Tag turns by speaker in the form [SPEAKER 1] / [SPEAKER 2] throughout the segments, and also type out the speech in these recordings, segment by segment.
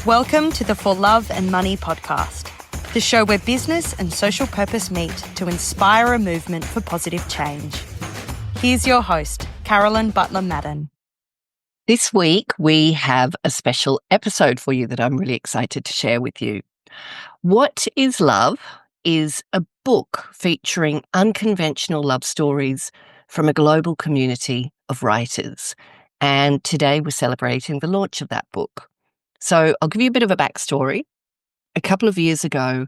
[SPEAKER 1] Welcome to the For Love and Money podcast, the show where business and social purpose meet to inspire a movement for positive change. Here's your host, Carolyn Butler-Madden.
[SPEAKER 2] This week, we have a special episode for you that I'm really excited to share with you. What is Love is a book featuring unconventional love stories from a global community of writers. And today we're celebrating the launch of that book. So I'll give you a bit of a backstory. A couple of years ago,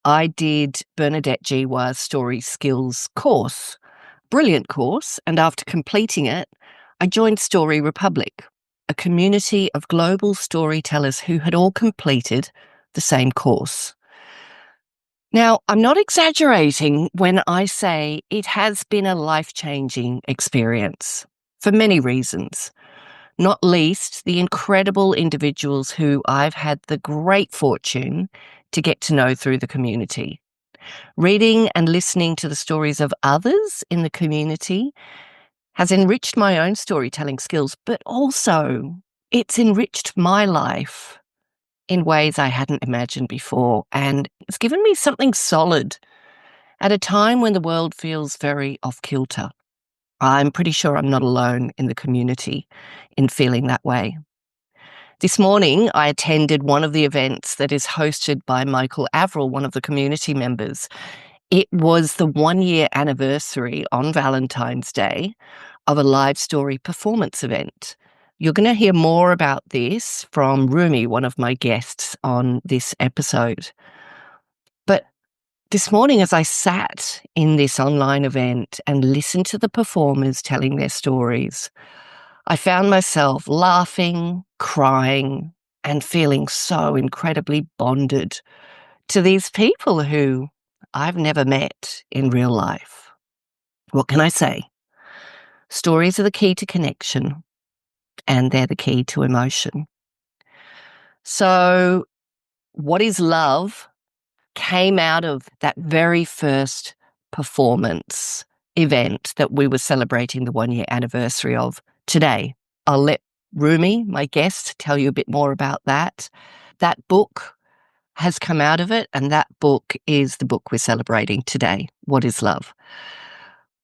[SPEAKER 2] I did Bernadette Jiwa's Story Skills course. Brilliant course. And after completing it, I joined Story Republic, a community of global storytellers who had all completed the same course. Now, I'm not exaggerating when I say it has been a life-changing experience for many reasons, not least the incredible individuals who I've had the great fortune to get to know through the community. Reading and listening to the stories of others in the community has enriched my own storytelling skills, but also it's enriched my life in ways I hadn't imagined before. And it's given me something solid at a time when the world feels very off-kilter. I'm pretty sure I'm not alone in the community in feeling that way. This morning, I attended one of the events that is hosted by Michael Averill, one of the community members. It was the 1-year anniversary on Valentine's Day of a live story performance event. You're going to hear more about this from Rumi, one of my guests on this episode. But this morning, as I sat in this online event and listened to the performers telling their stories, I found myself laughing, crying, and feeling so incredibly bonded to these people who I've never met in real life. What can I say? Stories are the key to connection, and they're the key to emotion. So, What is Love came out of that very first performance event that we were celebrating the 1-year anniversary of today. I'll let Rumi, my guest, tell you a bit more about that. That book has come out of it, and that book is the book we're celebrating today, What is Love?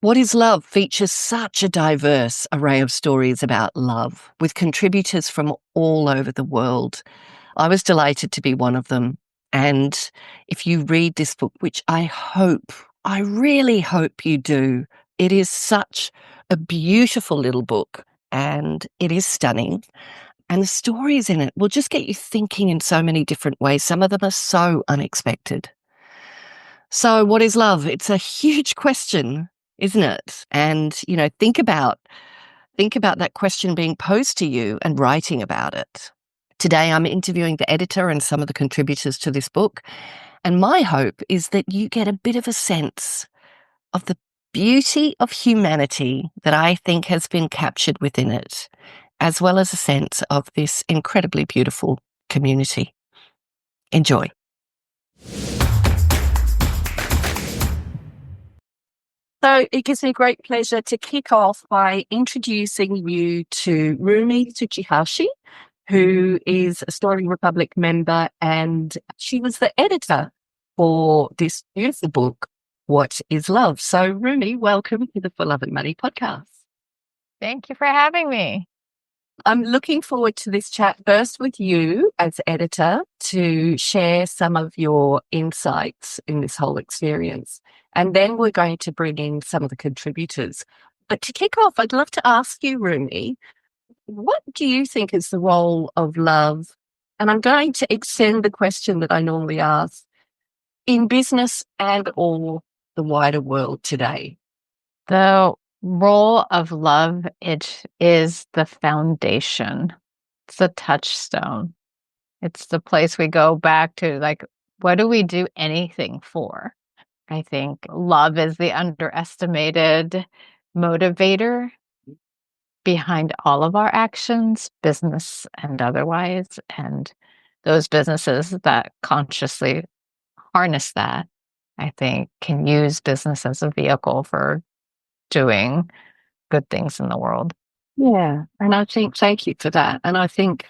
[SPEAKER 2] What is Love features such a diverse array of stories about love, with contributors from all over the world. I was delighted to be one of them. And if you read this book, which I really hope you do, it is such a beautiful little book, and it is stunning. And the stories in it will just get you thinking in so many different ways. Some of them are so unexpected. So what is love? It's a huge question, isn't it? And, think about that question being posed to you and writing about it. Today, I'm interviewing the editor and some of the contributors to this book. And my hope is that you get a bit of a sense of the beauty of humanity that I think has been captured within it, as well as a sense of this incredibly beautiful community. Enjoy. So it gives me great pleasure to kick off by introducing you to Rumi Tsuchihashi, who is a Story Republic member, and she was the editor for this beautiful book, What is Love? So Rumi, welcome to the For Love and Money podcast.
[SPEAKER 3] Thank you for having me.
[SPEAKER 2] I'm looking forward to this chat first with you as editor to share some of your insights in this whole experience. And then we're going to bring in some of the contributors. But to kick off, I'd love to ask you, Rumi, what do you think is the role of love? And I'm going to extend the question that I normally ask in business and or the wider world today.
[SPEAKER 3] The role of love, it is the foundation. It's the touchstone. It's the place we go back to, like, what do we do anything for? I think love is the underestimated motivator behind all of our actions, business and otherwise. And those businesses that consciously harness that, I think, can use business as a vehicle for doing good things in the world.
[SPEAKER 2] Yeah. And I think, thank you for that. And I think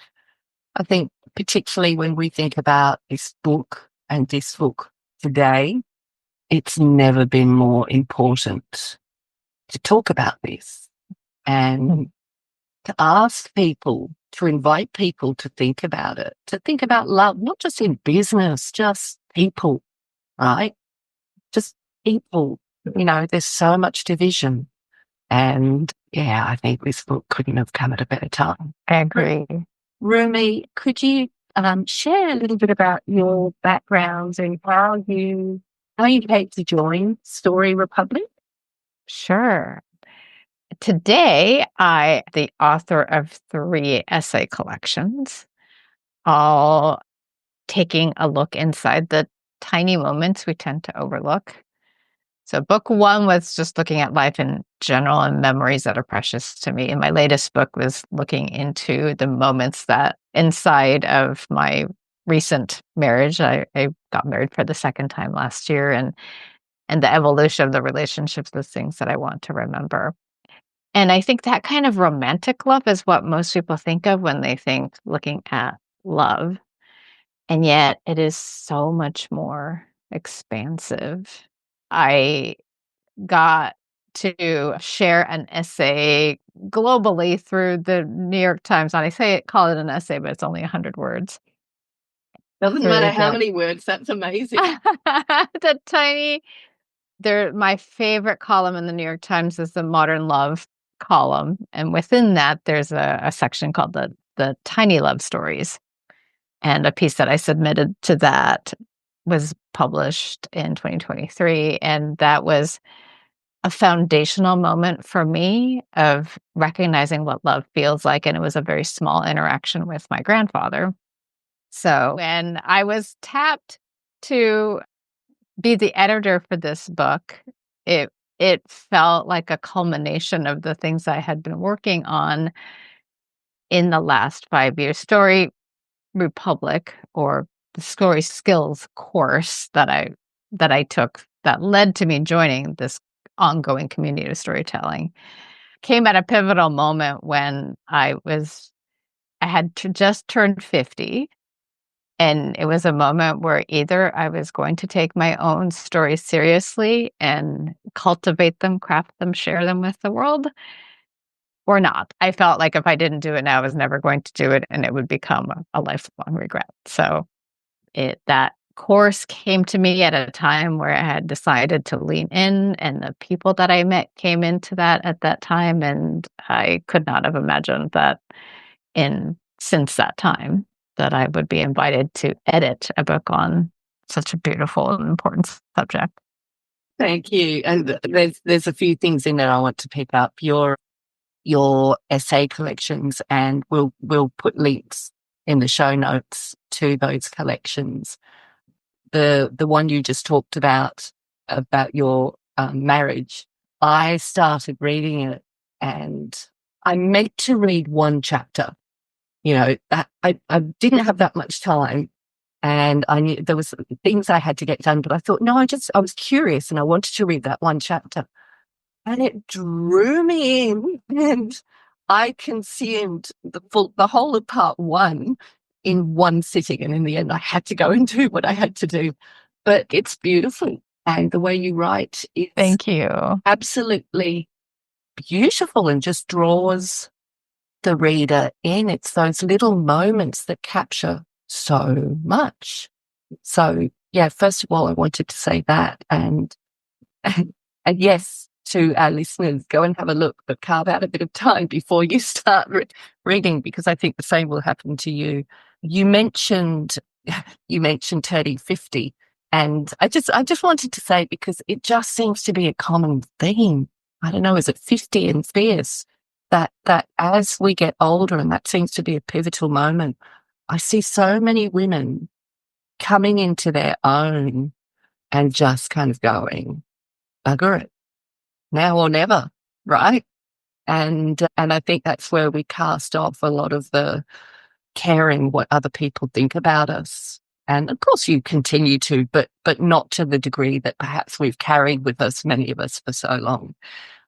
[SPEAKER 2] particularly when we think about this book and this book today, it's never been more important to talk about this and to ask people, to invite people to think about it, to think about love, not just in business, just people, right? Just people. There's so much division. And yeah, I think this book couldn't have come at a better time.
[SPEAKER 3] I agree.
[SPEAKER 2] Rumi, could you share a little bit about your backgrounds and how you came to join Story Republic?
[SPEAKER 3] Sure. Today, I the author of 3 essay collections, all taking a look inside the tiny moments we tend to overlook. So book 1 was just looking at life in general and memories that are precious to me. And my latest book was looking into the moments that inside of my recent marriage, I got married for the second time last year, and the evolution of the relationships, the things that I want to remember. And I think that kind of romantic love is what most people think of when they think looking at love. And yet it is so much more expansive. I got to share an essay globally through the New York Times. And call it an essay, but it's only 100 words.
[SPEAKER 2] Doesn't matter how many words, that's amazing.
[SPEAKER 3] My favorite column in the New York Times is the Modern Love column. And within that, there's a section called the Tiny Love Stories. And a piece that I submitted to that was published in 2023. And that was a foundational moment for me of recognizing what love feels like. And it was a very small interaction with my grandfather. So when I was tapped to be the editor for this book, it felt like a culmination of the things I had been working on in the last 5 years. Story Republic, or the story skills course that I took that led to me joining this ongoing community of storytelling, came at a pivotal moment when I had just turned 50. And it was a moment where either I was going to take my own stories seriously and cultivate them, craft them, share them with the world, or not. I felt like if I didn't do it now, I was never going to do it, and it would become a lifelong regret. So that course came to me at a time where I had decided to lean in, and the people that I met came into that at that time, and I could not have imagined that since that time that I would be invited to edit a book on such a beautiful and important subject.
[SPEAKER 2] Thank you. And there's a few things in there I want to pick up. Your essay collections, and we'll put links in the show notes to those collections. The one you just talked about your marriage, I started reading it, and I meant to read one chapter. That I didn't have that much time, and I knew there was things I had to get done, but I thought, no, I was curious and I wanted to read that one chapter, and it drew me in, and I consumed the whole of part 1 in one sitting, and in the end I had to go and do what I had to do. But it's beautiful, and the way you write is
[SPEAKER 3] Thank you.
[SPEAKER 2] Absolutely beautiful, and just draws the reader in. It's those little moments that capture so much. So yeah, first of all, I wanted to say that, and yes, to our listeners, go and have a look, but carve out a bit of time before you start reading, because I think the same will happen to you. You mentioned turning 50, and I just wanted to say, because it just seems to be a common theme. I don't know, is it 50 and fierce? That as we get older, and that seems to be a pivotal moment, I see so many women coming into their own and just kind of going, bugger it, now or never, right? And I think that's where we cast off a lot of the caring what other people think about us. And of course you continue to, but not to the degree that perhaps we've carried with us, many of us, for so long.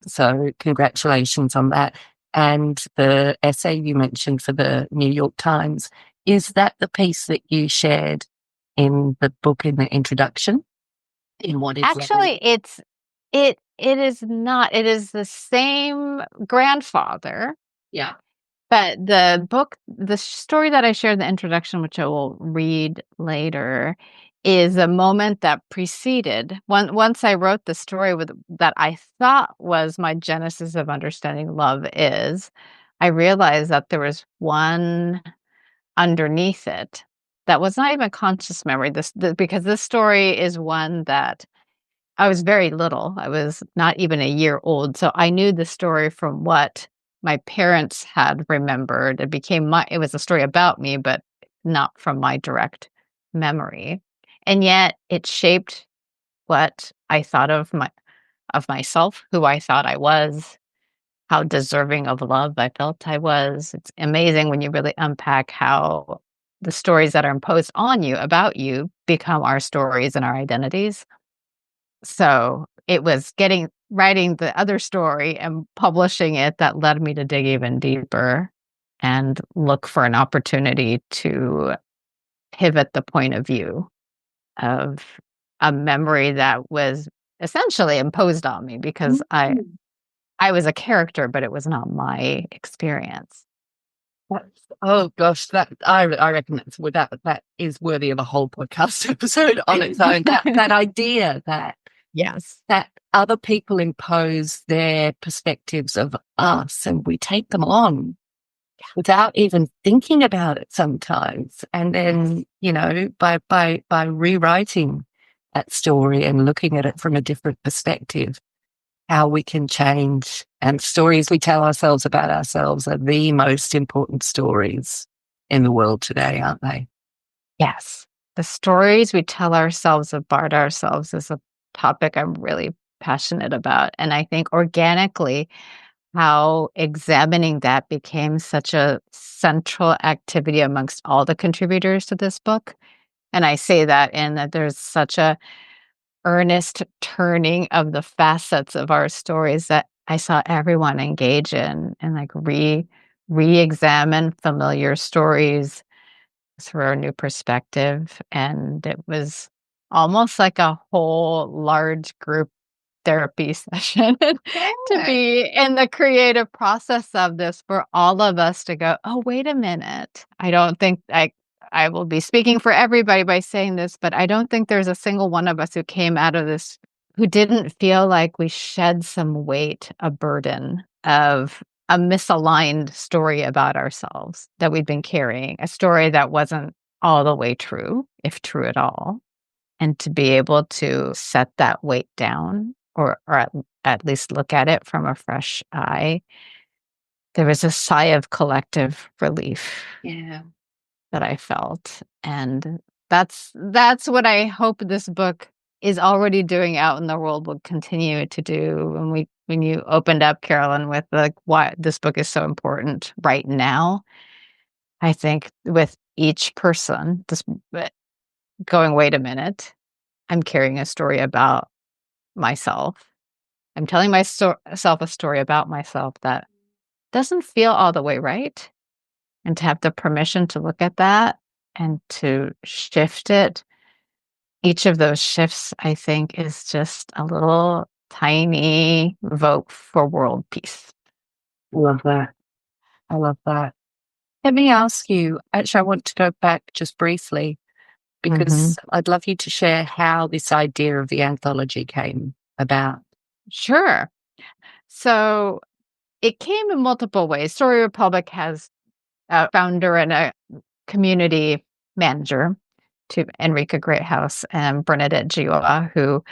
[SPEAKER 2] So congratulations on that. And the essay you mentioned for the New York Times, Is that the piece that you shared in the book in the introduction? In what is
[SPEAKER 3] Actually, it is not. It is the same grandfather.
[SPEAKER 2] Yeah.
[SPEAKER 3] But the story that I shared in the introduction, which I will read later, is a moment that preceded once I wrote the story that I thought was my genesis of understanding love is, I realized that there was one underneath it that was not even conscious memory. Because this story is one that I was very little. I was not even a year old, so I knew the story from what my parents had remembered. It was a story about me, but not from my direct memory. And yet it shaped what I thought of myself, who I thought I was, how deserving of love I felt I was. It's amazing when you really unpack how the stories that are imposed on you about you become our stories and our identities. So it was writing the other story and publishing it that led me to dig even deeper and look for an opportunity to pivot the point of view of a memory that was essentially imposed on me because I was a character, but it was not my experience.
[SPEAKER 2] Oh gosh, that I reckon that is worthy of a whole podcast episode on its own. That idea that
[SPEAKER 3] Yes.
[SPEAKER 2] that other people impose their perspectives of us and we take them on without even thinking about it sometimes. And then, by rewriting that story and looking at it from a different perspective, how we can change. And stories we tell ourselves about ourselves are the most important stories in the world today, aren't they?
[SPEAKER 3] Yes. The stories we tell ourselves about ourselves is a topic I'm really passionate about. And I think organically, how examining that became such a central activity amongst all the contributors to this book. And I say that in that there's such a earnest turning of the facets of our stories that I saw everyone engage in and like re-examine familiar stories through a new perspective. And it was almost like a whole large group therapy session to be in the creative process of this for all of us to go, oh, wait a minute. I don't think I will be speaking for everybody by saying this, but I don't think there's a single one of us who came out of this who didn't feel like we shed some weight, a burden of a misaligned story about ourselves that we'd been carrying, a story that wasn't all the way true, if true at all. And to be able to set that weight down or at least look at it from a fresh eye, there was a sigh of collective relief.
[SPEAKER 2] Yeah.
[SPEAKER 3] That I felt. And that's what I hope this book is already doing out in the world, will continue to do. When you opened up, Carolyn, with like why this book is so important right now, I think with each person just going, wait a minute, I'm carrying a story about myself. I'm telling myself a story about myself that doesn't feel all the way right. And to have the permission to look at that and to shift it, each of those shifts, I think, is just a little tiny vote for world peace.
[SPEAKER 2] Love that. I love that. Let me ask you, actually, I want to go back just briefly because I'd love you to share how this idea of the anthology came about.
[SPEAKER 3] Sure. So it came in multiple ways. Story Republic has a founder and a community manager, to Enrica Greathouse and Bernadette Gioa, who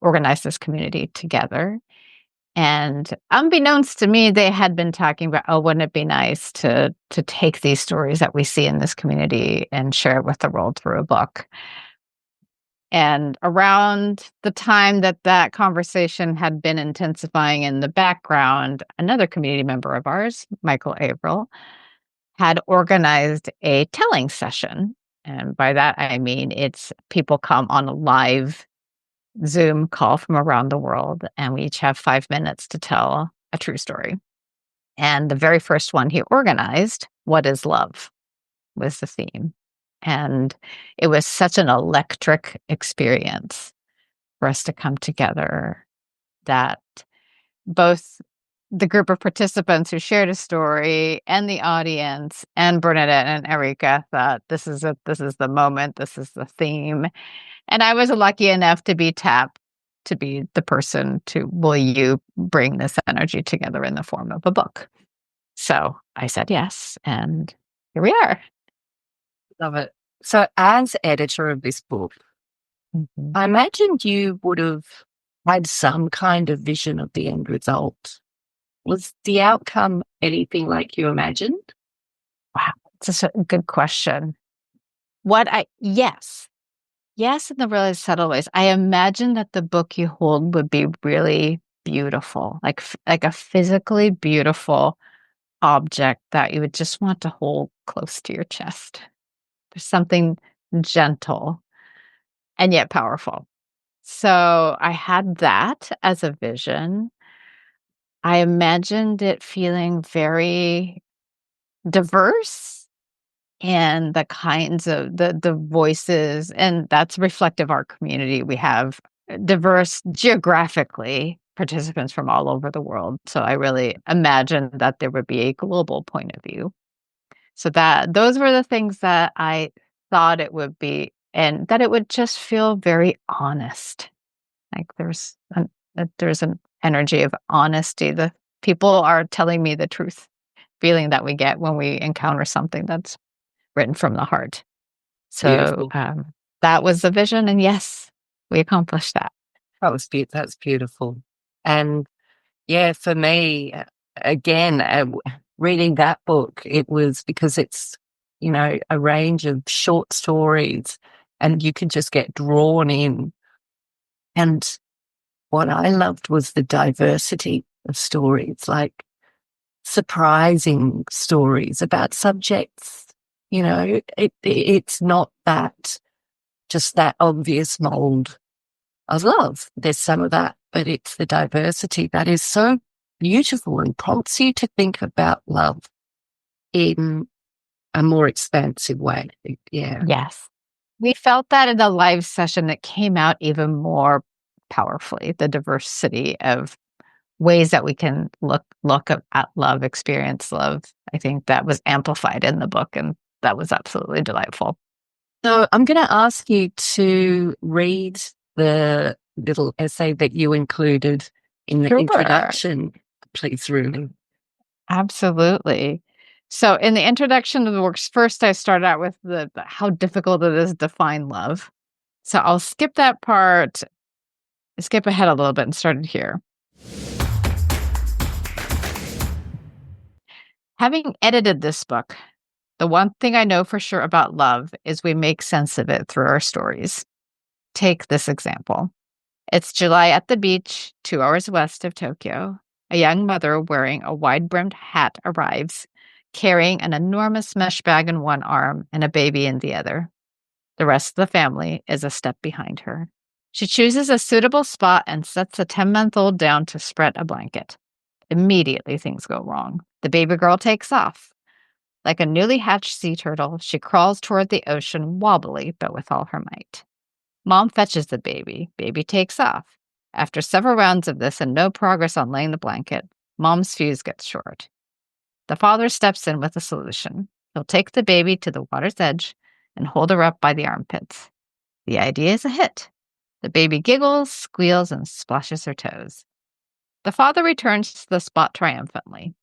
[SPEAKER 3] organized this community together. And unbeknownst to me, they had been talking about, oh, wouldn't it be nice to take these stories that we see in this community and share it with the world through a book. And around the time that conversation had been intensifying in the background, another community member of ours, Michael Averill, had organized a telling session. And by that, I mean, it's people come on a live Zoom call from around the world, and we each have 5 minutes to tell a true story. And the very first one he organized, What is Love? was the theme. And it was such an electric experience for us to come together that both the group of participants who shared a story and the audience and Bernadette and Erika thought this is the moment, this is the theme. And I was lucky enough to be tapped to be the person to, will you bring this energy together in the form of a book? So I said yes, and here we are.
[SPEAKER 2] Love it. So as editor of this book,
[SPEAKER 3] Mhm.
[SPEAKER 2] I imagined you would have had some kind of vision of the end result. Was the outcome anything like you imagined?
[SPEAKER 3] Wow, it's such a good question. Yes, in the really subtle ways. I imagine that the book you hold would be really beautiful, like a physically beautiful object that you would just want to hold close to your chest. There's something gentle and yet powerful. So I had that as a vision. I imagined it feeling very diverse and the kinds of the voices, and that's reflective of our community. We have diverse geographically participants from all over the world. So I really imagined that there would be a global point of view. So that those were the things that I thought it would be, and that it would just feel very honest. Like there's an energy of honesty. The people are telling me the truth, feeling that we get when we encounter something that's written from the heart. So
[SPEAKER 2] Beautiful.
[SPEAKER 3] that was the vision, and yes, we accomplished that.
[SPEAKER 2] That's beautiful. And yeah, for me, again, reading that book, it was because it's, a range of short stories and you can just get drawn in. And what I loved was the diversity of stories, like surprising stories about subjects. It's not just that obvious mold of love. There's some of that, but it's the diversity that is so beautiful and prompts you to think about love in a more expansive way. Yeah.
[SPEAKER 3] Yes. We felt that in the live session, it came out even more powerfully, the diversity of ways that we can look at love, experience love. I think that was amplified in the book, and that was absolutely delightful.
[SPEAKER 2] So I'm going to ask you to read the little essay that you included in the
[SPEAKER 3] Sure.
[SPEAKER 2] introduction, please, Rumi.
[SPEAKER 3] Absolutely. So in the introduction of the works, first I start out with the how difficult it is to define love. So I'll skip that part, skip ahead a little bit and start it here. Having edited this book, the one thing I know for sure about love is we make sense of it through our stories. Take this example. It's July at the beach, 2 hours west of Tokyo. A young mother wearing a wide-brimmed hat arrives, carrying an enormous mesh bag in one arm and a baby in the other. The rest of the family is a step behind her. She chooses a suitable spot and sets the 10-month-old down to spread a blanket. Immediately, things go wrong. The baby girl takes off. Like a newly hatched sea turtle, she crawls toward the ocean wobbly, but with all her might. Mom fetches the baby. Baby takes off. After several rounds of this and no progress on laying the blanket, Mom's fuse gets short. The father steps in with a solution. He'll take the baby to the water's edge and hold her up by the armpits. The idea is a hit. The baby giggles, squeals, and splashes her toes. The father returns to the spot triumphantly,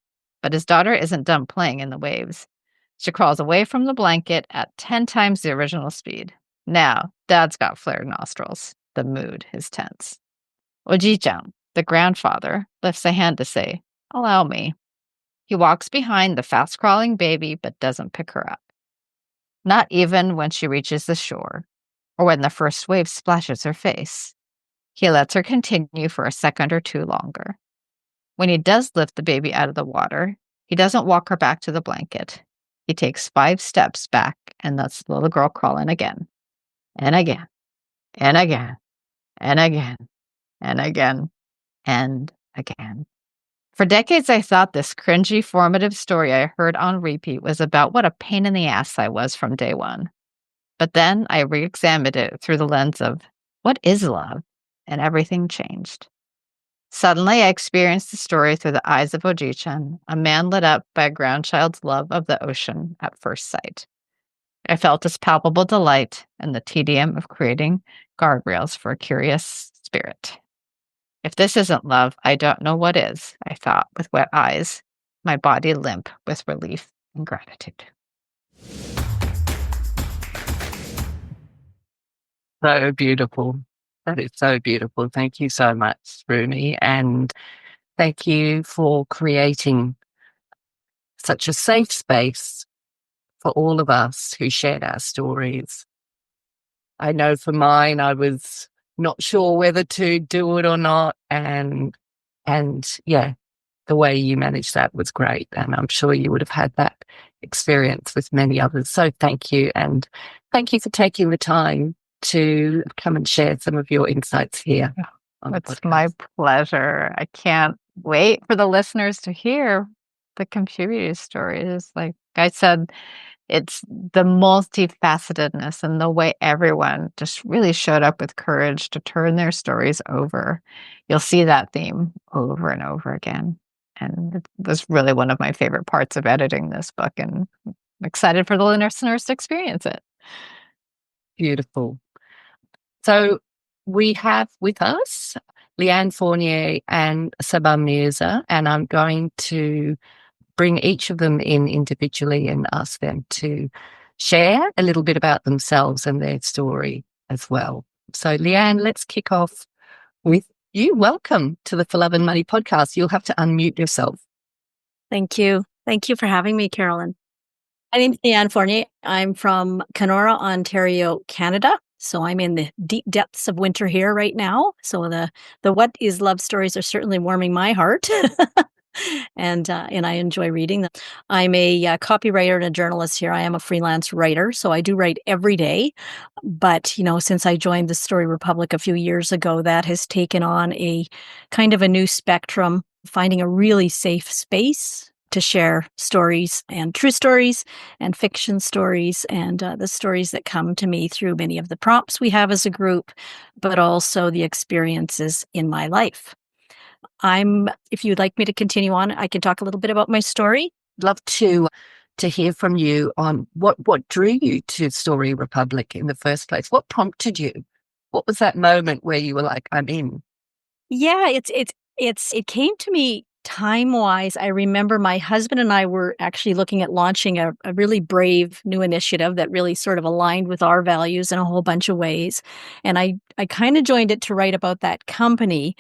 [SPEAKER 3] but his daughter isn't done playing in the waves. She crawls away from the blanket at 10 times the original speed. Now, Dad's got flared nostrils. The mood is tense. Oji-chan, the grandfather, lifts a hand to say, "Allow me." He walks behind the fast-crawling baby but doesn't pick her up. Not even when she reaches the shore, or when the first wave splashes her face. He lets her continue for a second or two longer. When he does lift the baby out of the water, he doesn't walk her back to the blanket. He takes 5 steps back and lets the little girl crawl in again. And again, and again, and again, and again, and again. For decades, I thought this cringy, formative story I heard on repeat was about what a pain in the ass I was from day one. But then I re-examined it through the lens of what is love, and everything changed. Suddenly, I experienced the story through the eyes of Oji-chan, a man lit up by a groundchild's love of the ocean at first sight. I felt his palpable delight and the tedium of creating guardrails for a curious spirit. If this isn't love, I don't know what is, I thought with wet eyes, my body limp with relief and gratitude.
[SPEAKER 2] So beautiful. That is so beautiful. Thank you so much, Rumi. And thank you for creating such a safe space for all of us who shared our stories. I know for mine, I was not sure whether to do it or not. And yeah, the way you managed that was great. And I'm sure you would have had that experience with many others. So thank you. And thank you for taking the time to come and share some of your insights here.
[SPEAKER 3] It's my pleasure. I can't wait for the listeners to hear the contributor stories. Like I said, it's the multifacetedness and the way everyone just really showed up with courage to turn their stories over. You'll see that theme over and over again. And it was really one of my favorite parts of editing this book, and I'm excited for the listeners to experience it.
[SPEAKER 2] Beautiful. So we have with us Leanne Fournier and Sabah Mirza, and I'm going to bring each of them in individually and ask them to share a little bit about themselves and their story as well. So Leanne, let's kick off with you. Welcome to the For Love and Money podcast. You'll have to unmute yourself.
[SPEAKER 4] Thank you. Thank you for having me, Carolyn. My name's Leanne Fournier. I'm from Kenora, Ontario, Canada. So I'm in the deep depths of winter here right now. So the What is Love stories are certainly warming my heart. And I enjoy reading them. I'm a copywriter and a journalist here. I am a freelance writer, so I do write every day. But, since I joined the Story Republic a few years ago, that has taken on a kind of a new spectrum, finding a really safe space to share stories and true stories and fiction stories and the stories that come to me through many of the prompts we have as a group, but also the experiences in my life. If you'd like me to continue on, I can talk a little bit about my story.
[SPEAKER 2] Love to hear from you on what drew you to Story Republic in the first place. What prompted you? What was that moment where you were like, I'm in?
[SPEAKER 4] Yeah, it came to me time-wise. I remember my husband and I were actually looking at launching a really brave new initiative that really sort of aligned with our values in a whole bunch of ways. And I kind of joined it to write about that company,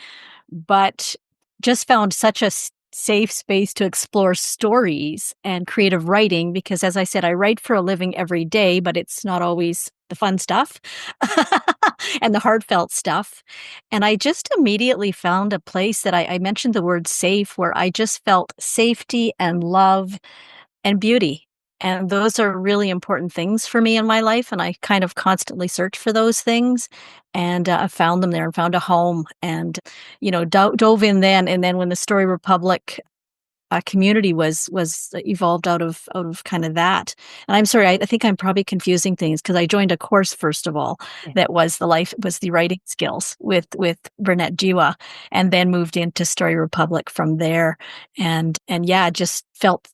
[SPEAKER 4] but just found such a safe space to explore stories and creative writing because, as I said, I write for a living every day, but it's not always the fun stuff and the heartfelt stuff. And I just immediately found a place that I mentioned the word safe, where I just felt safety and love and beauty. And those are really important things for me in my life. And I kind of constantly search for those things. And I found them there and found a home and, dove in then. And then when the Story Republic community was evolved out of kind of that. And I'm sorry, I think I'm probably confusing things because I joined a course, first of all, that was the writing skills with Burnett Jiwa, and then moved into Story Republic from there. And yeah, just felt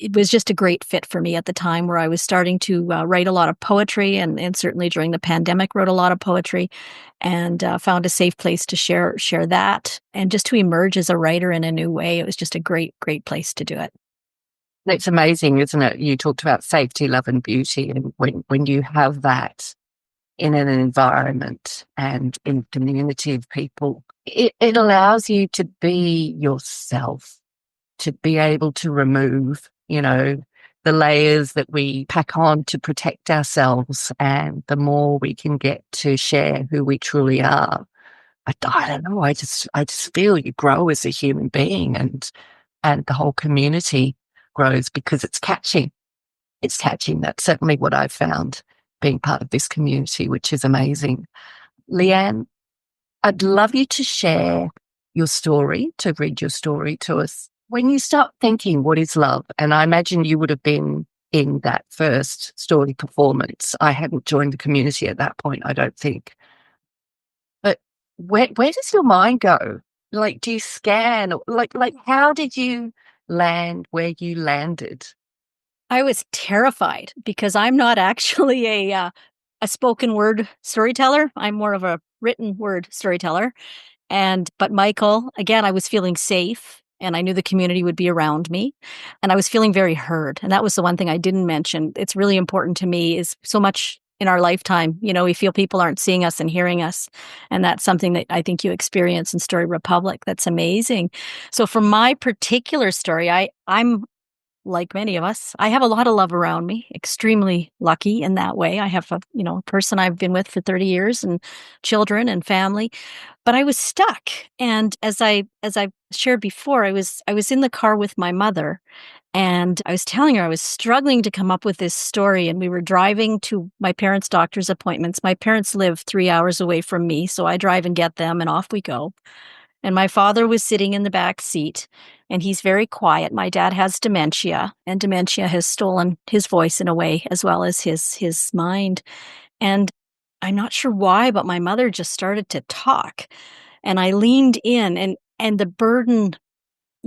[SPEAKER 4] it was just a great fit for me at the time where I was starting to write a lot of poetry and certainly during the pandemic wrote a lot of poetry and found a safe place to share that and just to emerge as a writer in a new way. It was just a great place to do it.
[SPEAKER 2] It's amazing, isn't it? You talked about safety, love and beauty. And when you have that in an environment and in a community of people, it allows you to be yourself, to be able to remove the layers that we pack on to protect ourselves, and the more we can get to share who we truly are. I don't know. I just feel you grow as a human being, and the whole community grows because it's catching. It's catching. That's certainly what I've found being part of this community, which is amazing. Leanne, I'd love you to share your story, to read your story to us. When you start thinking, what is love? And I imagine you would have been in that first story performance. I hadn't joined the community at that point, I don't think. But where does your mind go? Like, do you scan? Like how did you land where you landed?
[SPEAKER 4] I was terrified because I'm not actually a spoken word storyteller. I'm more of a written word storyteller. But Michael, again, I was feeling safe and I knew the community would be around me and I was feeling very heard. And that was the one thing I didn't mention. It's really important to me is so much in our lifetime, we feel people aren't seeing us and hearing us. And that's something that I think you experience in Story Republic. That's amazing. So for my particular story, I'm like many of us, I have a lot of love around me, extremely lucky in that way. I have a person I've been with for 30 years and children and family, but I was stuck. And as I shared before, I was in the car with my mother and I was telling her I was struggling to come up with this story. And we were driving to my parents' doctor's appointments. My parents live 3 hours away from me, so I drive and get them and off we go. And my father was sitting in the back seat and he's very quiet. My dad has dementia and dementia has stolen his voice in a way as well as his mind. And I'm not sure why, but my mother just started to talk and I leaned in and the burden,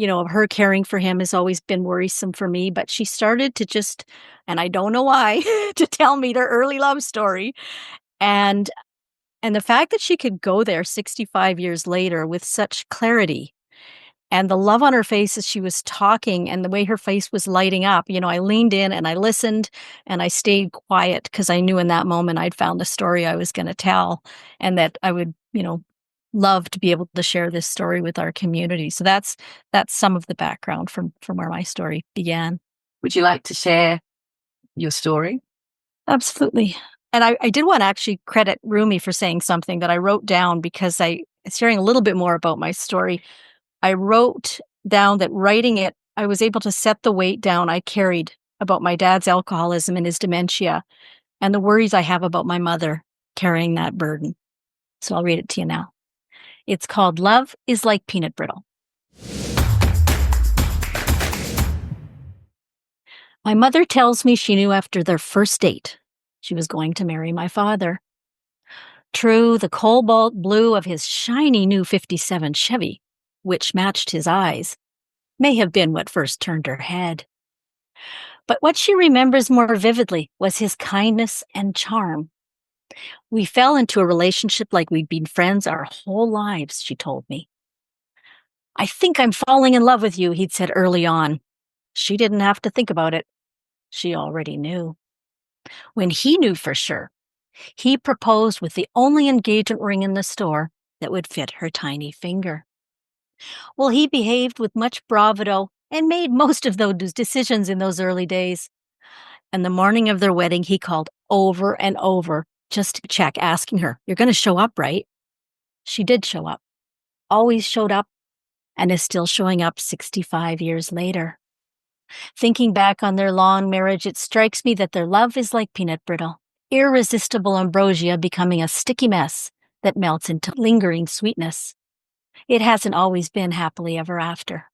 [SPEAKER 4] of her caring for him has always been worrisome for me, but she started to just, and I don't know why, to tell me their early love story. And the fact that she could go there 65 years later with such clarity and the love on her face as she was talking and the way her face was lighting up, I leaned in and I listened and I stayed quiet because I knew in that moment I'd found the story I was going to tell and that I would, love to be able to share this story with our community. So that's some of the background from where my story began.
[SPEAKER 2] Would you like to share your story?
[SPEAKER 4] Absolutely. And I did want to actually credit Rumi for saying something that I wrote down because I was sharing a little bit more about my story. I wrote down that writing it, I was able to set the weight down I carried about my dad's alcoholism and his dementia and the worries I have about my mother carrying that burden. So I'll read it to you now. It's called Love is Like Peanut Brittle. My mother tells me she knew after their first date she was going to marry my father. True, the cobalt blue of his shiny new 57 Chevy, which matched his eyes, may have been what first turned her head. But what she remembers more vividly was his kindness and charm. We fell into a relationship like we'd been friends our whole lives, she told me. I think I'm falling in love with you, he'd said early on. She didn't have to think about it. She already knew. When he knew for sure, he proposed with the only engagement ring in the store that would fit her tiny finger. Well, he behaved with much bravado and made most of those decisions in those early days. And the morning of their wedding, he called over and over just to check, asking her, "You're going to show up, right?" She did show up, always showed up, and is still showing up 65 years later. Thinking back on their long marriage, it strikes me that their love is like peanut brittle, irresistible ambrosia becoming a sticky mess that melts into lingering sweetness. It hasn't always been happily ever after.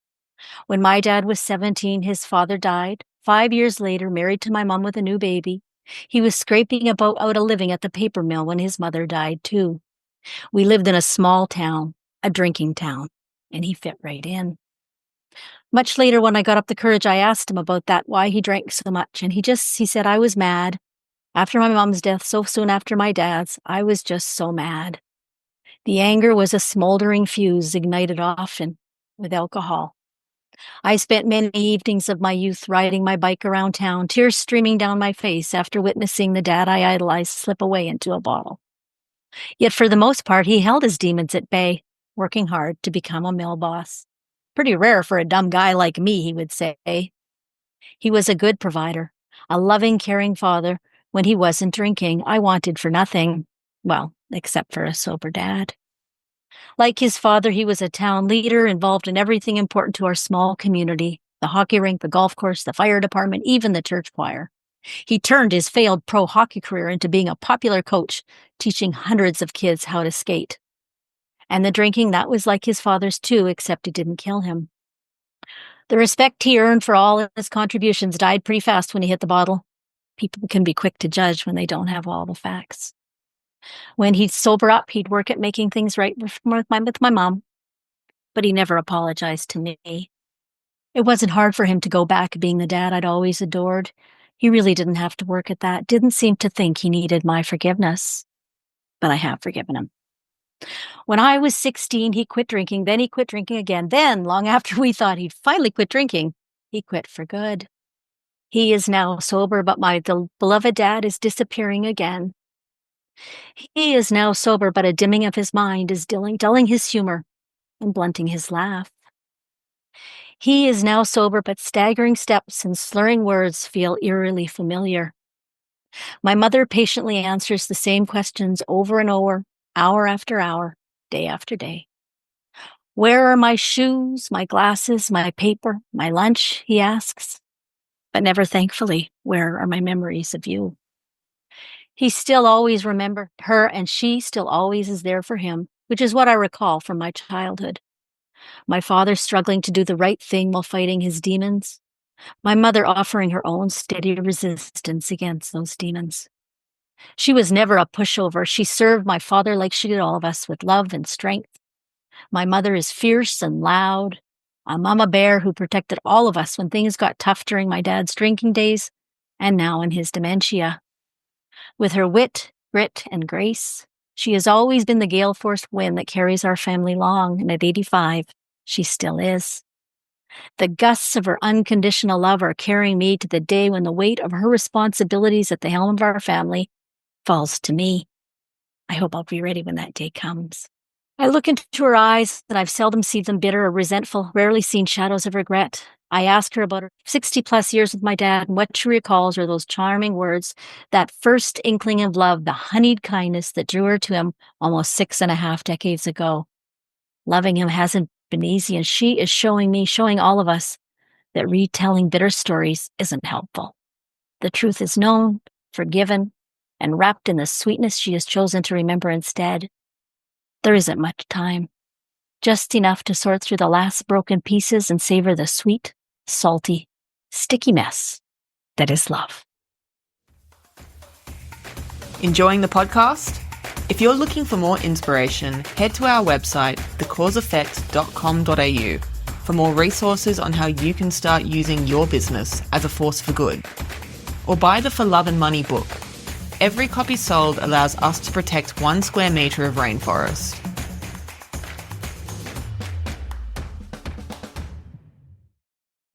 [SPEAKER 4] When my dad was 17, his father died. 5 years later, married to my mom with a new baby. He was scraping out a living at the paper mill when his mother died too. We lived in a small town, a drinking town, and he fit right in. Much later, when I got up the courage, I asked him about that, why he drank so much, and he said, I was mad. After my mom's death, so soon after my dad's, I was just so mad. The anger was a smoldering fuse ignited often with alcohol. I spent many evenings of my youth riding my bike around town, tears streaming down my face after witnessing the dad I idolized slip away into a bottle. Yet for the most part, he held his demons at bay, working hard to become a mill boss. Pretty rare for a dumb guy like me, he would say. He was a good provider, a loving, caring father. When he wasn't drinking, I wanted for nothing, well, except for a sober dad. Like his father, he was a town leader involved in everything important to our small community, the hockey rink, the golf course, the fire department, even the church choir. He turned his failed pro hockey career into being a popular coach, teaching hundreds of kids how to skate. And the drinking, that was like his father's too, except it didn't kill him. The respect he earned for all his contributions died pretty fast when he hit the bottle. People can be quick to judge when they don't have all the facts. When he'd sober up, he'd work at making things right with my mom, but he never apologized to me. It wasn't hard for him to go back to being the dad I'd always adored. He really didn't have to work at that, didn't seem to think he needed my forgiveness. But I have forgiven him. When I was 16, he quit drinking, then he quit drinking again. Then, long after we thought he'd finally quit drinking, he quit for good. He is now sober, but my beloved dad is disappearing again. He is now sober, but a dimming of his mind is dulling his humor and blunting his laugh. He is now sober, but staggering steps and slurring words feel eerily familiar. My mother patiently answers the same questions over and over, hour after hour, day after day. Where are my shoes, my glasses, my paper, my lunch, he asks. But never thankfully, where are my memories of you? He still always remembered her, and she still always is there for him, which is what I recall from my childhood. My father struggling to do the right thing while fighting his demons. My mother offering her own steady resistance against those demons. She was never a pushover. She served my father like she did all of us with love and strength. My mother is fierce and loud, a mama bear who protected all of us when things got tough during my dad's drinking days and now in his dementia. With her wit, grit, and grace, she has always been the gale-force wind that carries our family long, and at 85, she still is. The gusts of her unconditional love are carrying me to the day when the weight of her responsibilities at the helm of our family falls to me. I hope I'll be ready when that day comes. I look into her eyes, and I've seldom seen them bitter or resentful, rarely seen shadows of regret. I ask her about her 60-plus years with my dad, and what she recalls are those charming words, that first inkling of love, the honeyed kindness that drew her to him almost 6.5 decades ago. Loving him hasn't been easy, and she is showing all of us, that retelling bitter stories isn't helpful. The truth is known, forgiven, and wrapped in the sweetness she has chosen to remember instead. There isn't much time, just enough to sort through the last broken pieces and savor the sweet, salty, sticky mess that is love.
[SPEAKER 5] Enjoying the podcast? If you're looking for more inspiration, head to our website, thecauseeffect.com.au, for more resources on how you can start using your business as a force for good. Or buy the For Love and Money book. Every copy sold allows us to protect 1 square metre of rainforest.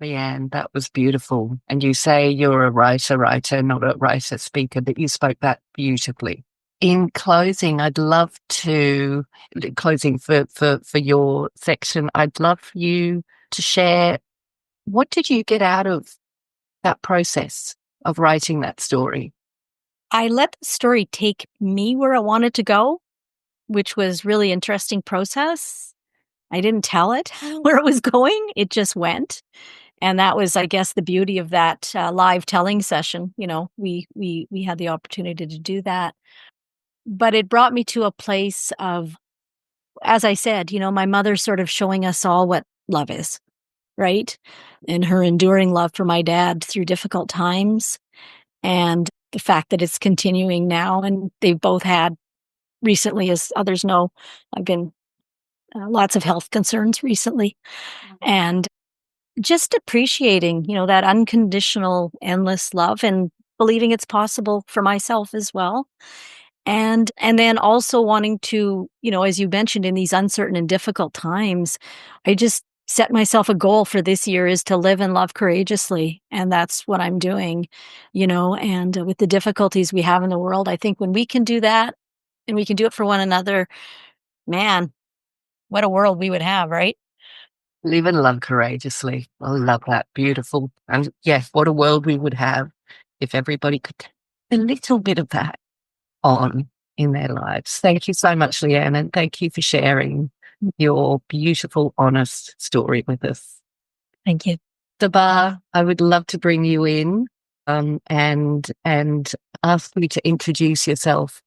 [SPEAKER 2] Leanne, that was beautiful. And you say you're a writer, not a writer, speaker, but you spoke that beautifully. In closing, I'd love to, closing for your section, I'd love you to share, what did you get out of that process of writing that story?
[SPEAKER 4] I let the story take me where I wanted to go, which was really interesting process. I didn't tell it where it was going. It just went. And that was, I guess, the beauty of that live telling session. You know, we had the opportunity to do that. But it brought me to a place of, as I said, you know, my mother sort of showing us all what love is, right? And her enduring love for my dad through difficult times. And the fact that it's continuing now, and they've both had recently, as others know, I've been lots of health concerns recently, and just appreciating, you know, that unconditional, endless love, and believing it's possible for myself as well, and then also wanting to, you know, as you mentioned, in these uncertain and difficult times, I just set myself a goal for this year is to live and love courageously. And that's what I'm doing, you know, and with the difficulties we have in the world, I think when we can do that and we can do it for one another, man, what a world we would have, right?
[SPEAKER 2] Live and love courageously. I love that. Beautiful. And yes, what a world we would have if everybody could take a little bit of that on in their lives. Thank you so much, Leanne, and thank you for sharing your beautiful, honest story with us.
[SPEAKER 4] Thank you.
[SPEAKER 2] Sabah, I would love to bring you in and ask you to introduce yourself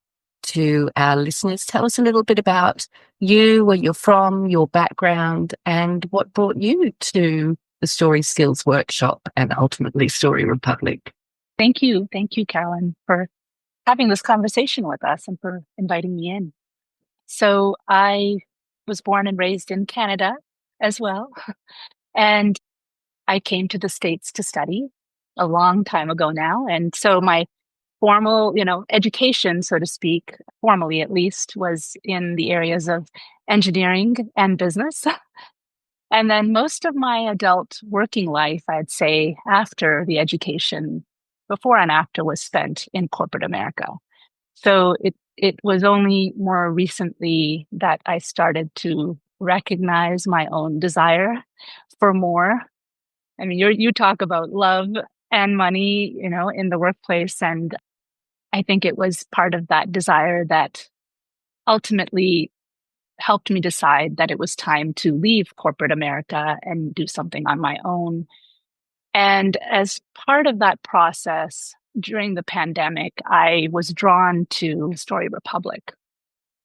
[SPEAKER 2] to our listeners. Tell us a little bit about you, where you're from, your background, and what brought you to the Story Skills Workshop and ultimately Story Republic.
[SPEAKER 6] Thank you. Thank you, Carolyn, for having this conversation with us and for inviting me in. So I was born and raised in Canada as well. And I came to the States to study a long time ago now. And so my formal, education, so to speak, formally at least, was in the areas of engineering and business. And then most of my adult working life, I'd say, after the education, before and after, was spent in corporate America. So it was only more recently that I started to recognize my own desire for more. I mean, you talk about love and money, in the workplace. And I think it was part of that desire that ultimately helped me decide that it was time to leave corporate America and do something on my own. And as part of that process, during the pandemic, I was drawn to Story Republic.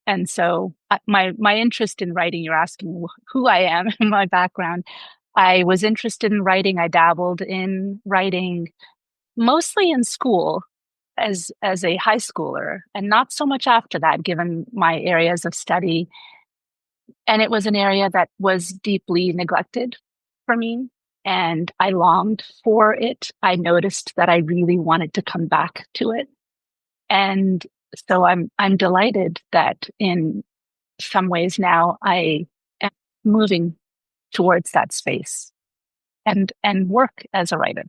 [SPEAKER 6] And so my interest in writing, you're asking who I am, my background. I was interested in writing. I dabbled in writing mostly in school as a high schooler, and not so much after that, given my areas of study. And it was an area that was deeply neglected for me, and I longed for it. I noticed that I really wanted to come back to it. And so I'm delighted that in some ways now I am moving towards that space and work as a writer.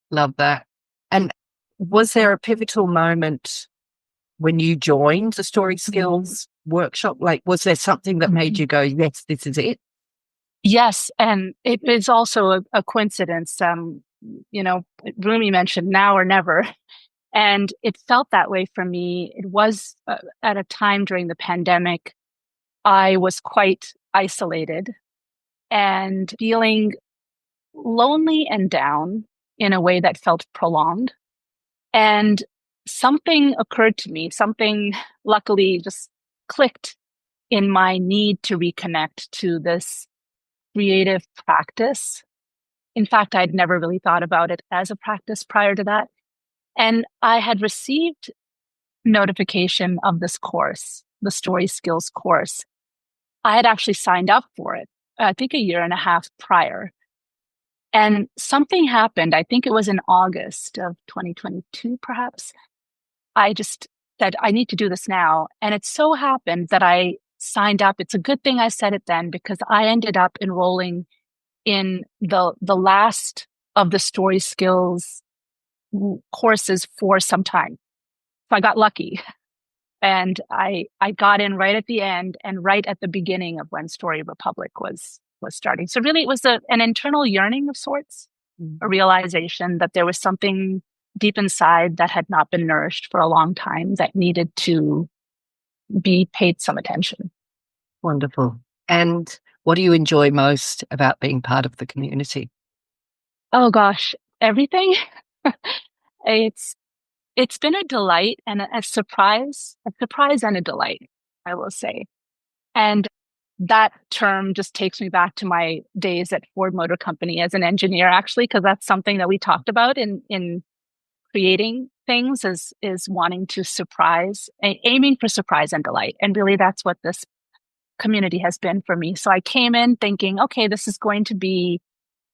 [SPEAKER 2] Love that. And was there a pivotal moment when you joined the Story Skills Workshop? Like, was there something that made you go, yes, this is it?
[SPEAKER 6] Yes. And it is also a coincidence. Rumi mentioned now or never. And it felt that way for me. It was at a time during the pandemic, I was quite isolated and feeling lonely and down in a way that felt prolonged. And something occurred to me, something luckily just clicked in my need to reconnect to this creative practice. In fact, I'd never really thought about it as a practice prior to that. And I had received notification of this course, the Story Skills course. I had actually signed up for it, I think a year and a half prior. And something happened. I think it was in August of 2022, perhaps. I just said, I need to do this now. And it so happened that I signed up. It's a good thing I said it then, because I ended up enrolling in the last of the Story Skills courses for some time. So I got lucky. And I got in right at the end and right at the beginning of when Story Republic was starting. So really it was an internal yearning of sorts, a realization that there was something deep inside that had not been nourished for a long time that needed to be paid some attention.
[SPEAKER 2] Wonderful. And what do you enjoy most about being part of the community?
[SPEAKER 6] Oh gosh, everything. It's been a delight and a surprise and a delight, I will say. And that term just takes me back to my days at Ford Motor Company as an engineer, actually, because that's something that we talked about in creating things is wanting to surprise, aiming for surprise and delight. And really that's what this community has been for me. So I came in thinking, okay, this is going to be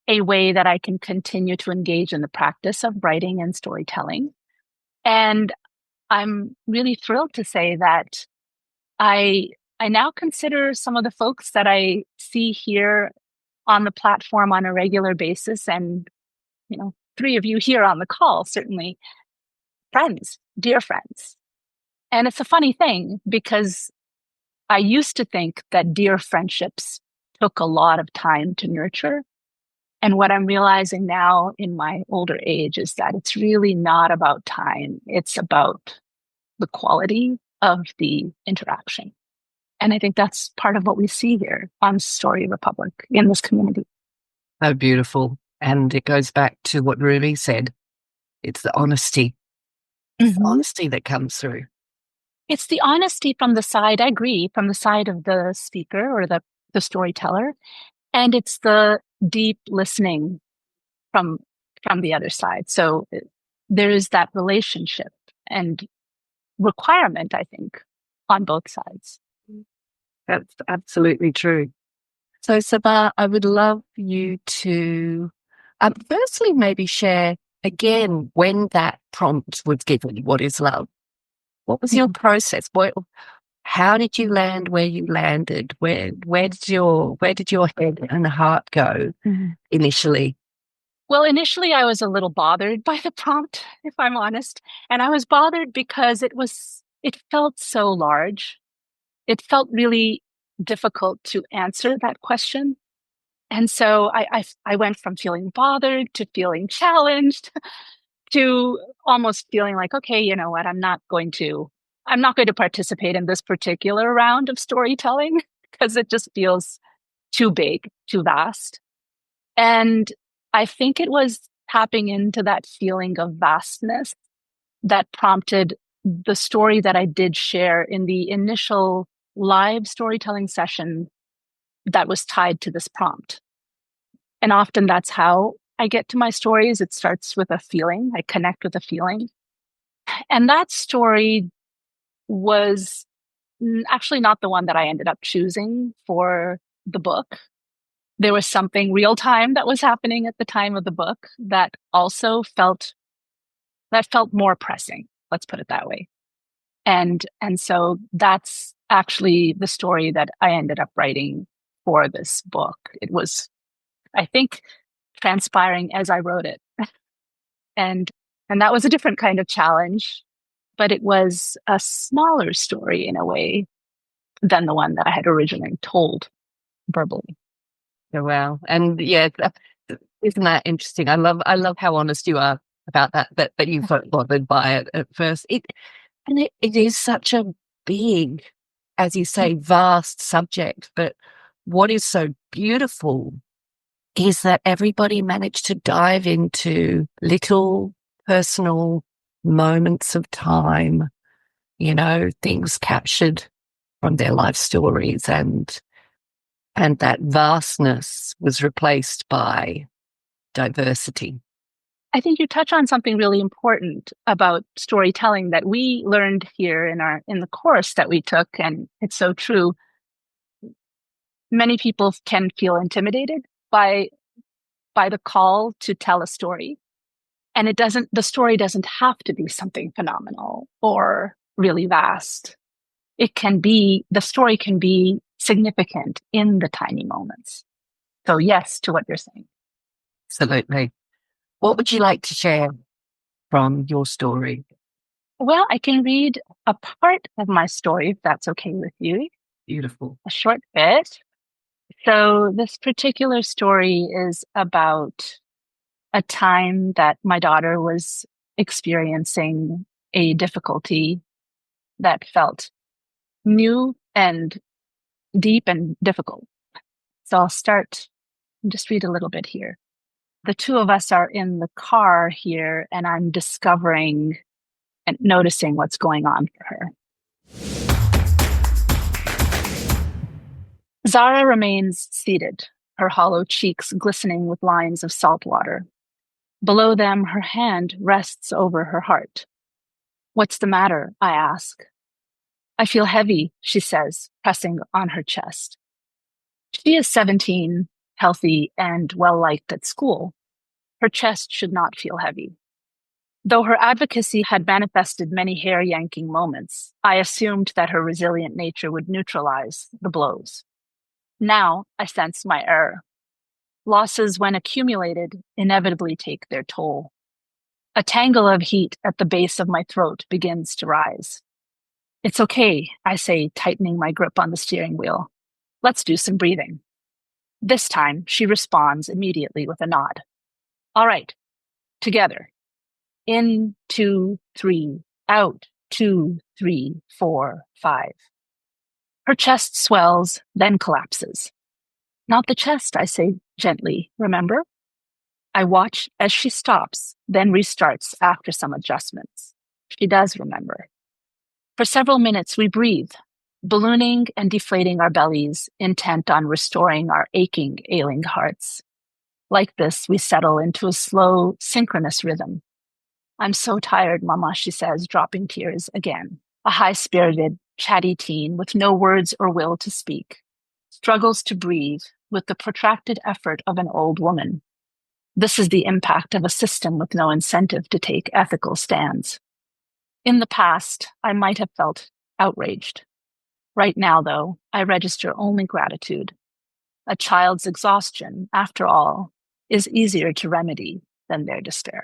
[SPEAKER 6] a way that I can continue to engage in the practice of writing and storytelling. And I'm really thrilled to say that I now consider some of the folks that I see here on the platform on a regular basis, and, three of you here on the call, certainly friends, dear friends. And it's a funny thing because I used to think that dear friendships took a lot of time to nurture. And what I'm realizing now in my older age is that it's really not about time. It's about the quality of the interaction. And I think that's part of what we see here on Story Republic in this community.
[SPEAKER 2] So beautiful. And it goes back to what Rumi said. It's the honesty. It's the honesty that comes through.
[SPEAKER 6] It's the honesty from the side, I agree, from the side of the speaker or the storyteller. And it's the deep listening from the other side. So there is that relationship and requirement, I think, on both sides.
[SPEAKER 2] That's absolutely true. So, Sabah, I would love you to firstly maybe share again when that prompt was given. What is love? What was your process? How did you land where you landed? Where did your head and heart go initially?
[SPEAKER 6] Well, initially I was a little bothered by the prompt, if I'm honest. And I was bothered because it felt so large. It felt really difficult to answer that question. And so I went from feeling bothered to feeling challenged to almost feeling like, okay, you know what, I'm not going to participate in this particular round of storytelling because it just feels too big, too vast. And I think it was tapping into that feeling of vastness that prompted the story that I did share in the initial live storytelling session that was tied to this prompt. And often that's how I get to my stories. It starts with a feeling. I connect with a feeling. And that story was actually not the one that I ended up choosing for the book. There was something real time that was happening at the time of the book that also felt more pressing. Let's put it that way. And so that's actually the story that I ended up writing for this book. It was, I think, transpiring as I wrote it. And that was a different kind of challenge, but it was a smaller story in a way than the one that I had originally told verbally.
[SPEAKER 2] Oh, wow. And yeah, isn't that interesting? I love how honest you are about that you felt bothered by it at first. It is such a big, as you say, vast subject. But what is so beautiful is that everybody managed to dive into little personal moments of time, things captured from their life stories, and that vastness was replaced by diversity.
[SPEAKER 6] I think you touch on something really important about storytelling that we learned here in the course that we took, and it's so true. Many people can feel intimidated by the call to tell a story. And the story doesn't have to be something phenomenal or really vast. The story can be significant in the tiny moments. So yes, to what you're saying.
[SPEAKER 2] Absolutely. What would you like to share from your story?
[SPEAKER 6] Well, I can read a part of my story, if that's okay with you.
[SPEAKER 2] Beautiful.
[SPEAKER 6] A short bit. So this particular story is about a time that my daughter was experiencing a difficulty that felt new and deep and difficult. So I'll start and just read a little bit here. The two of us are in the car here, and I'm discovering and noticing what's going on for her. Zara remains seated, her hollow cheeks glistening with lines of salt water. Below them, her hand rests over her heart. "What's the matter?" I ask. "I feel heavy," she says, pressing on her chest. She is 17, healthy, and well-liked at school. Her chest should not feel heavy. Though her advocacy had manifested many hair-yanking moments, I assumed that her resilient nature would neutralize the blows. Now I sense my error. Losses, when accumulated, inevitably take their toll. A tangle of heat at the base of my throat begins to rise. "It's okay," I say, tightening my grip on the steering wheel. "Let's do some breathing." This time, she responds immediately with a nod. "All right, together. In, 2, 3, out, 2, 3, 4, 5. Her chest swells, then collapses. "Not the chest," I say gently, "remember?" I watch as she stops, then restarts after some adjustments. She does remember. For several minutes, we breathe, ballooning and deflating our bellies, intent on restoring our aching, ailing hearts. Like this, we settle into a slow, synchronous rhythm. I'm so tired, Mama, she says, dropping tears again. A high-spirited, chatty teen with no words or will to speak, struggles to breathe with the protracted effort of an old woman. This is the impact of a system with no incentive to take ethical stands. In the past, I might have felt outraged. Right now, though, I register only gratitude. A child's exhaustion, after all, is easier to remedy than their despair.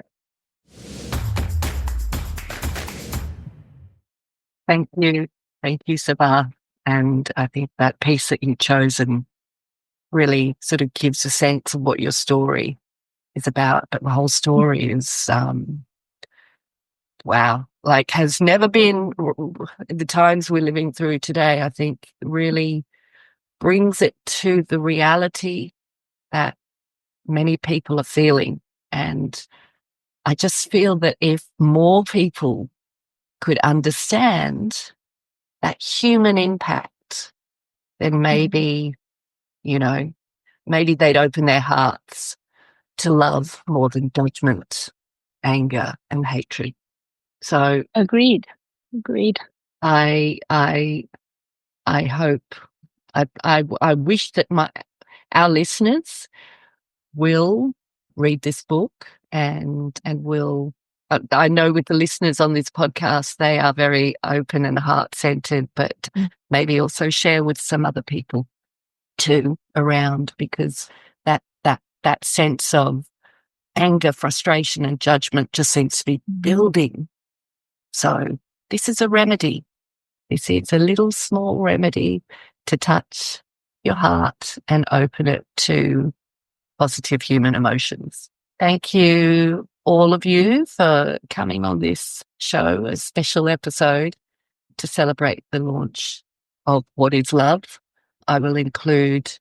[SPEAKER 2] Thank you. Thank you, Sabah. And I think that piece that you've chosen really sort of gives a sense of what your story is about. But the whole story is, wow, like has never been, the times we're living through today, I think really brings it to the reality that many people are feeling. And I just feel that if more people could understand that human impact, then maybe, maybe they'd open their hearts to love more than judgment, anger, and hatred. So
[SPEAKER 6] Agreed.
[SPEAKER 2] I hope, I wish that our listeners will read this book and will. I know with the listeners on this podcast, they are very open and heart-centered, but maybe also share with some other people too around, because that sense of anger, frustration, and judgment just seems to be building. So this is a remedy. This is a little small remedy to touch your heart and open it to positive human emotions. Thank you, all of you, for coming on this show, a special episode to celebrate the launch of What is Love. I will include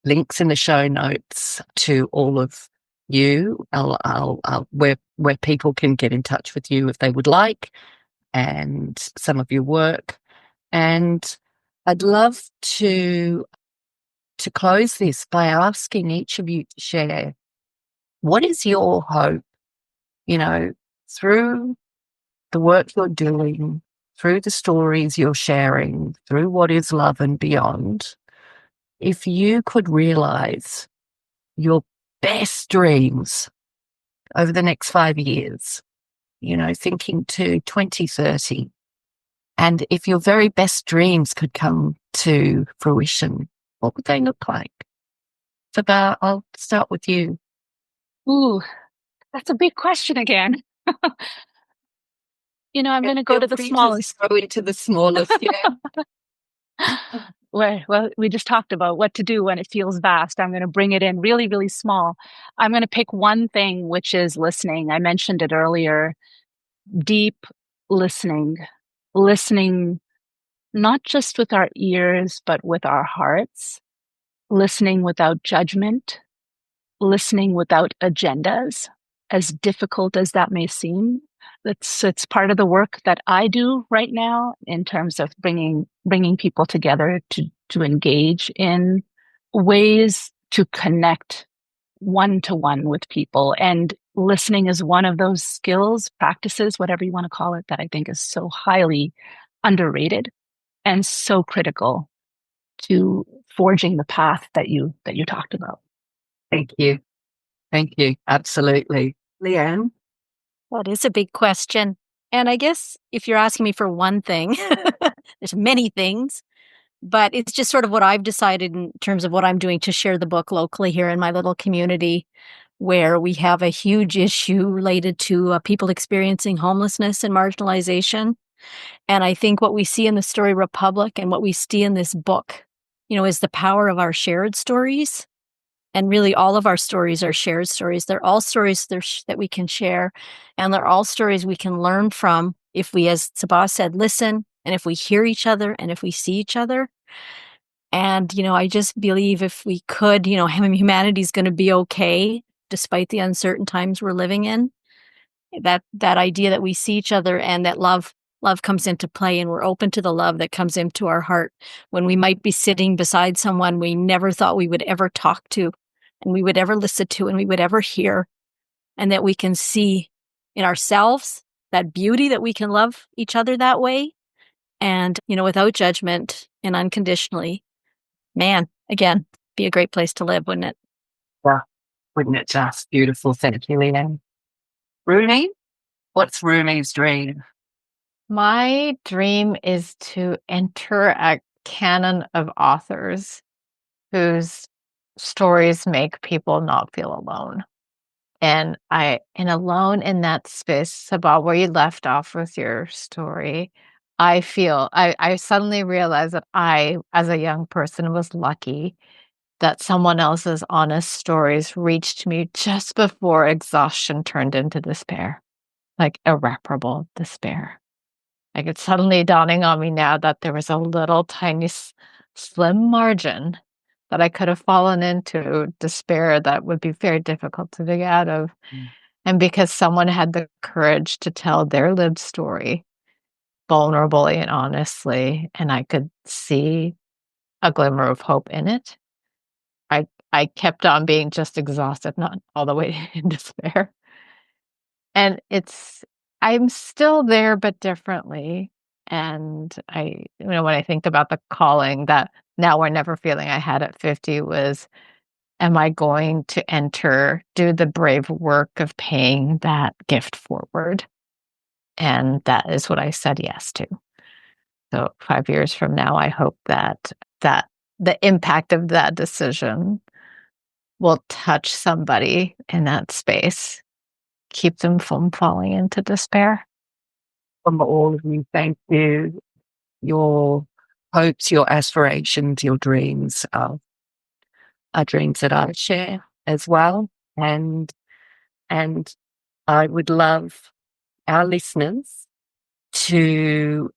[SPEAKER 2] links in the show notes to all of you. I'll where people can get in touch with you if they would like, and some of your work. And I'd love to close this by asking each of you to share, what is your hope, through the work you're doing, through the stories you're sharing, through What is Love and beyond, if you could realize your best dreams over the next 5 years, thinking to 2030, and if your very best dreams could come to fruition, what would they look like? Sabah, I'll start with you.
[SPEAKER 6] Ooh, that's a big question again. I'm going to go to the smallest.
[SPEAKER 2] Go into the smallest, yeah.
[SPEAKER 6] Well, we just talked about what to do when it feels vast. I'm going to bring it in really, really small. I'm going to pick one thing, which is listening. I mentioned it earlier. Deep listening not just with our ears, but with our hearts, listening without judgment, listening without agendas, as difficult as that may seem. It's part of the work that I do right now in terms of bringing people together to engage in ways to connect one-to-one with people. And listening is one of those skills, practices, whatever you want to call it, that I think is so highly underrated and so critical to forging the path that you talked about.
[SPEAKER 2] Thank you. Absolutely. Leanne?
[SPEAKER 4] That is a big question. And I guess if you're asking me for one thing, there's many things, but it's just sort of what I've decided in terms of what I'm doing to share the book locally here in my little community, where we have a huge issue related to people experiencing homelessness and marginalization. And I think what we see in the Story Republic and what we see in this book, is the power of our shared stories. And really, all of our stories are shared stories. They're all stories that we can share. And they're all stories we can learn from if we, as Sabah said, listen, and if we hear each other, and if we see each other. And, I just believe if we could, humanity's going to be okay, despite the uncertain times we're living in. That idea that we see each other and that love love comes into play and we're open to the love that comes into our heart when we might be sitting beside someone we never thought we would ever talk to and we would ever listen to and we would ever hear, and that we can see in ourselves that beauty that we can love each other that way and, without judgment and unconditionally. Man, again, be a great place to live, wouldn't it?
[SPEAKER 2] Yeah, wouldn't it just? Beautiful. Thank you, Leanne. Rumi, what's Rumi's dream?
[SPEAKER 3] My dream is to enter a canon of authors whose stories make people not feel alone. And alone in that space, Sabah, where you left off with your story, I suddenly realized that I, as a young person, was lucky that someone else's honest stories reached me just before exhaustion turned into despair, like irreparable despair. Like, it's suddenly dawning on me now that there was a little tiny slim margin that I could have fallen into despair that would be very difficult to dig out of. And because someone had the courage to tell their lived story vulnerably and honestly, and I could see a glimmer of hope in it, I kept on being just exhausted, not all the way in despair. And I'm still there, but differently. And when I think about the calling that now or never feeling I had at 50 was, am I going to do the brave work of paying that gift forward? And that is what I said yes to. So 5 years from now, I hope that the impact of that decision will touch somebody in that space, keep them from falling into despair.
[SPEAKER 2] From all of you, thank you. Your hopes, your aspirations, your dreams are dreams that I share as well. And I would love our listeners to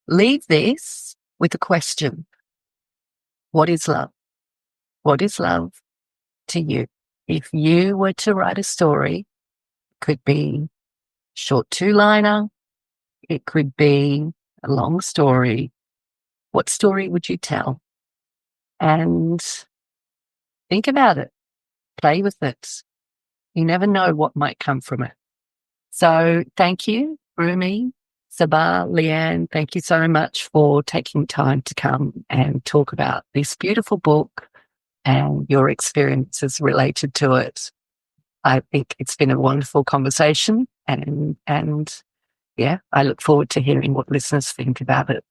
[SPEAKER 2] leave this with a question. What is love? What is love to you? If you were to write a story, it could be short two-liner, it could be a long story. What story would you tell? And think about it. Play with it. You never know what might come from it. So thank you, Rumi, Sabah, Leanne. Thank you so much for taking time to come and talk about this beautiful book and your experiences related to it. I think it's been a wonderful conversation, and yeah, I look forward to hearing what listeners think about it.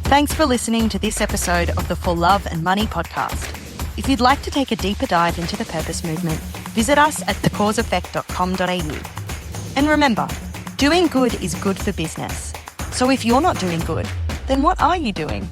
[SPEAKER 1] Thanks for listening to this episode of the For Love and Money podcast. If you'd like to take a deeper dive into the purpose movement, visit us at thecauseeffect.com.au. And remember, doing good is good for business. So if you're not doing good, then what are you doing?